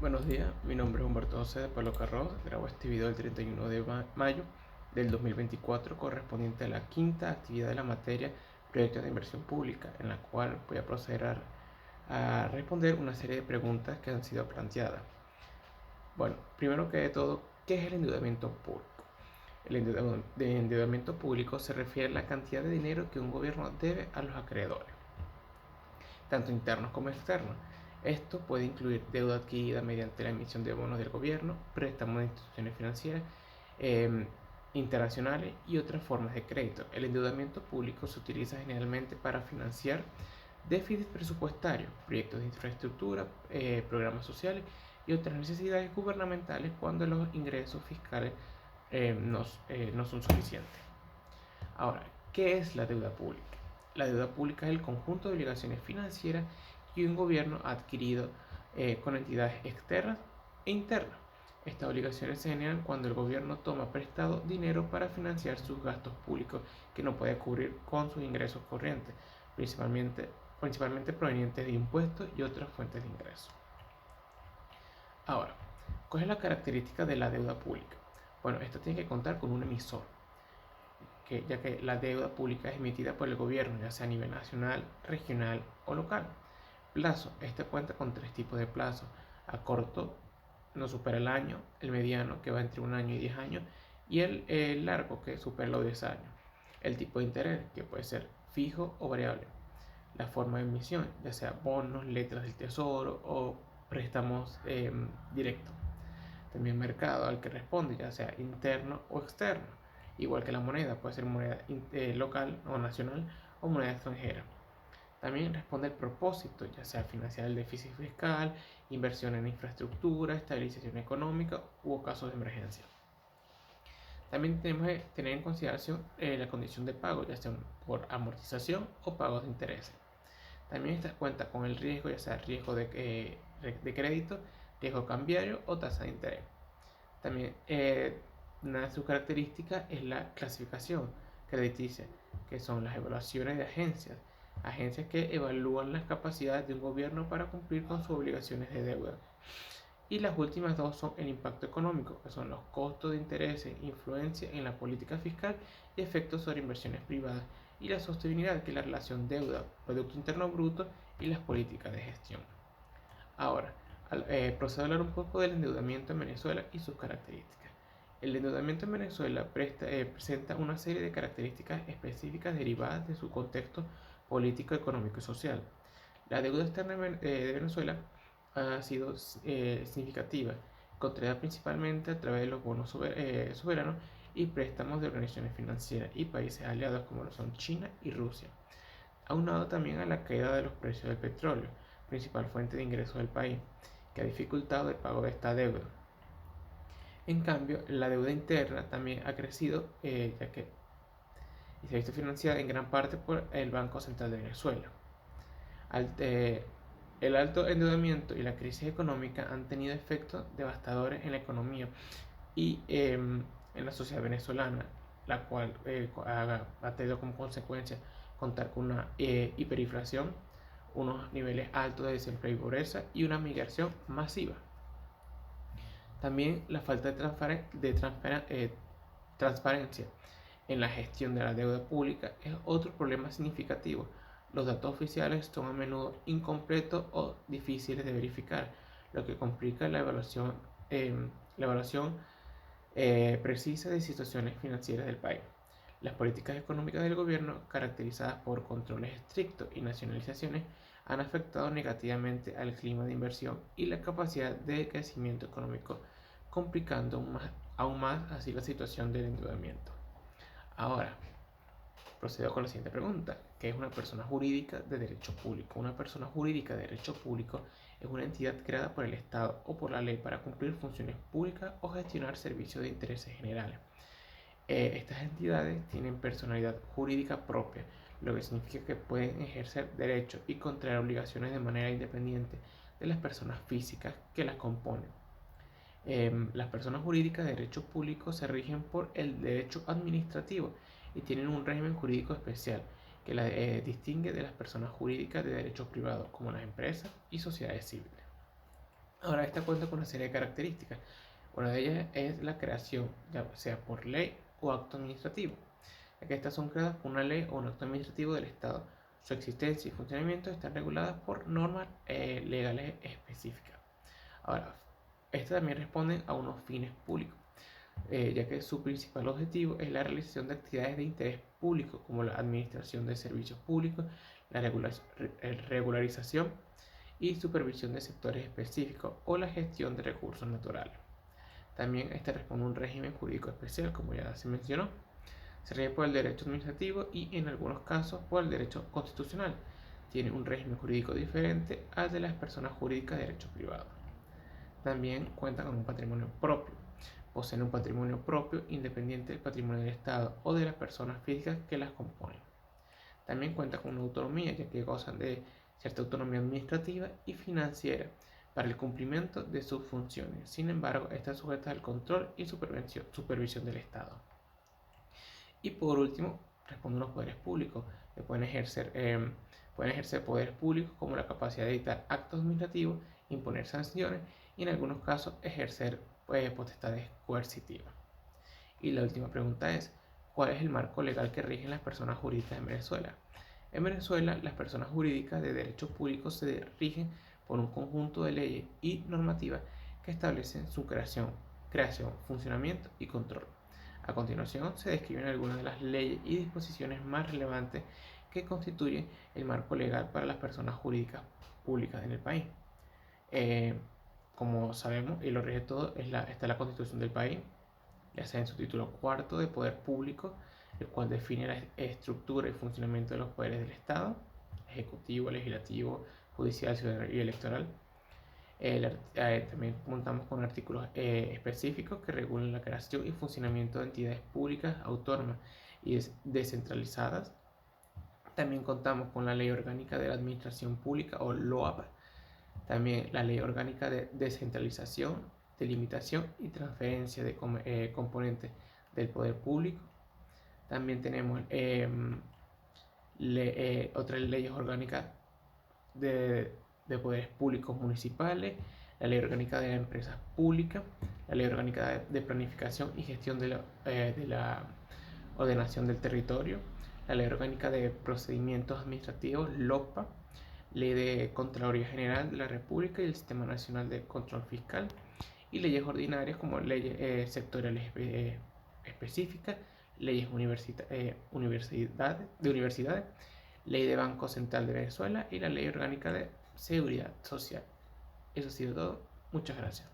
Buenos días, mi nombre es Humberto José de Pablo Carros. Grabo este video el 31 de mayo del 2024, correspondiente a la quinta actividad de la materia Proyectos de Inversión Pública, en la cual voy a proceder a responder una serie de preguntas que han sido planteadas. Bueno, primero que de todo, ¿qué es el endeudamiento público? El endeudamiento público se refiere a la cantidad de dinero que un gobierno debe a los acreedores, tanto internos como externos. Esto puede incluir deuda adquirida mediante la emisión de bonos del gobierno, préstamos de instituciones financieras eh, internacionales y otras formas de crédito. El endeudamiento público se utiliza generalmente para financiar déficits presupuestarios, proyectos de infraestructura, programas sociales y otras necesidades gubernamentales cuando los ingresos fiscales no son suficientes. Ahora, ¿qué es la deuda pública? La deuda pública es el conjunto de obligaciones financieras que un gobierno ha adquirido con entidades externas e internas. Estas obligaciones se generan cuando el gobierno toma prestado dinero para financiar sus gastos públicos que no puede cubrir con sus ingresos corrientes, principalmente provenientes de impuestos y otras fuentes de ingresos. Ahora, ¿cuál es la característica de la deuda pública? Bueno, esto tiene que contar con un emisor, ya que la deuda pública es emitida por el gobierno, ya sea a nivel nacional, regional o local. Plazo, este cuenta con tres tipos de plazo: a corto, no supera el año; el mediano, que va entre 1 año y 10 años; y el largo, que supera los 10 años. El tipo de interés, que puede ser fijo o variable. La forma de emisión, ya sea bonos, letras del tesoro o préstamos directos. También mercado al que responde, ya sea interno o externo. Igual que la moneda, puede ser moneda local o nacional o moneda extranjera. También responde el propósito, ya sea financiar el déficit fiscal, inversión en infraestructura, estabilización económica u casos de emergencia. También tenemos que tener en consideración la condición de pago, ya sea por amortización o pagos de intereses. También esta cuenta con el riesgo, ya sea riesgo de crédito, riesgo cambiario o tasa de interés. También una de sus características es la clasificación crediticia, que son las evaluaciones de agencias que evalúan las capacidades de un gobierno para cumplir con sus obligaciones de deuda. Y las últimas dos son el impacto económico, que son los costos de intereses, influencia en la política fiscal y efectos sobre inversiones privadas; y la sostenibilidad, que es la relación deuda, Producto Interno Bruto y las políticas de gestión. Ahora, procedo a hablar un poco del endeudamiento en Venezuela y sus características. El endeudamiento en Venezuela presenta una serie de características específicas derivadas de su contexto político, económico y social. La deuda externa de Venezuela ha sido significativa, contraída principalmente a través de los bonos soberanos y préstamos de organizaciones financieras y países aliados como lo son China y Rusia, aunado también a la caída de los precios del petróleo, principal fuente de ingresos del país, que ha dificultado el pago de esta deuda. En cambio, la deuda interna también ha crecido, ya que se ha visto financiada en gran parte por el Banco Central de Venezuela. El alto endeudamiento y la crisis económica han tenido efectos devastadores en la economía y en la sociedad venezolana, la cual ha tenido como consecuencia contar con una hiperinflación, unos niveles altos de desempleo y pobreza y una migración masiva. También la falta de transparencia en la gestión de la deuda pública es otro problema significativo. Los datos oficiales son a menudo incompletos o difíciles de verificar, lo que complica la evaluación precisa de situaciones financieras del país. Las políticas económicas del gobierno, caracterizadas por controles estrictos y nacionalizaciones, han afectado negativamente al clima de inversión y la capacidad de crecimiento económico, complicando aún más así la situación del endeudamiento. Ahora, procedo con la siguiente pregunta: ¿qué es una persona jurídica de derecho público? Una persona jurídica de derecho público es una entidad creada por el Estado o por la ley para cumplir funciones públicas o gestionar servicios de intereses generales. Estas entidades tienen personalidad jurídica propia, lo que significa que pueden ejercer derechos y contraer obligaciones de manera independiente de las personas físicas que las componen. Las personas jurídicas de derecho público se rigen por el derecho administrativo y tienen un régimen jurídico especial que las distingue de las personas jurídicas de derecho privado, como las empresas y sociedades civiles. Ahora, esta cuenta con una serie de características. Una de ellas es la creación, ya sea por ley o acto administrativo, ya que estas son creadas por una ley o un acto administrativo del Estado. Su existencia y funcionamiento están reguladas por normas legales específicas. Ahora, estas también responden a unos fines públicos, ya que su principal objetivo es la realización de actividades de interés público, como la administración de servicios públicos, la regularización y supervisión de sectores específicos o la gestión de recursos naturales. También este responde a un régimen jurídico especial, como ya se mencionó. Se rige por el derecho administrativo y en algunos casos por el derecho constitucional. Tiene un régimen jurídico diferente al de las personas jurídicas de derecho privado. También cuenta con un patrimonio propio. Poseen un patrimonio propio independiente del patrimonio del Estado o de las personas físicas que las componen. También cuenta con una autonomía, ya que gozan de cierta autonomía administrativa y financiera para el cumplimiento de sus funciones. Sin embargo, están sujetas al control y supervisión del Estado. Y por último, responden los poderes públicos, que pueden ejercer poderes públicos como la capacidad de dictar actos administrativos, imponer sanciones y en algunos casos ejercer potestades coercitivas. Y la última pregunta es, ¿cuál es el marco legal que rigen las personas jurídicas en Venezuela? En Venezuela, las personas jurídicas de derechos públicos se rigen por un conjunto de leyes y normativas que establecen su creación, funcionamiento y control. A continuación, se describen algunas de las leyes y disposiciones más relevantes que constituyen el marco legal para las personas jurídicas públicas en el país. Eh, Como sabemos, y lo rige todo, está la Constitución del país, ya sea en su título cuarto de Poder Público, el cual define la estructura y funcionamiento de los poderes del Estado, ejecutivo, legislativo, judicial, ciudadano y electoral. También contamos con artículos específicos que regulan la creación y funcionamiento de entidades públicas autónomas y descentralizadas. También contamos con la Ley Orgánica de la Administración Pública o LOAP, también la Ley Orgánica de Descentralización, Delimitación y Transferencia de componentes del poder público. También tenemos otras leyes orgánicas de poderes públicos municipales, la Ley Orgánica de Empresas Públicas, la Ley Orgánica de Planificación y Gestión de la Ordenación del Territorio, la Ley Orgánica de Procedimientos Administrativos, LOPA, Ley de Contraloría General de la República y el Sistema Nacional de Control Fiscal, y leyes ordinarias como leyes sectoriales específicas, leyes de universidades, ley de Banco Central de Venezuela y la Ley Orgánica de Seguridad Social. Eso ha sido todo. Muchas gracias.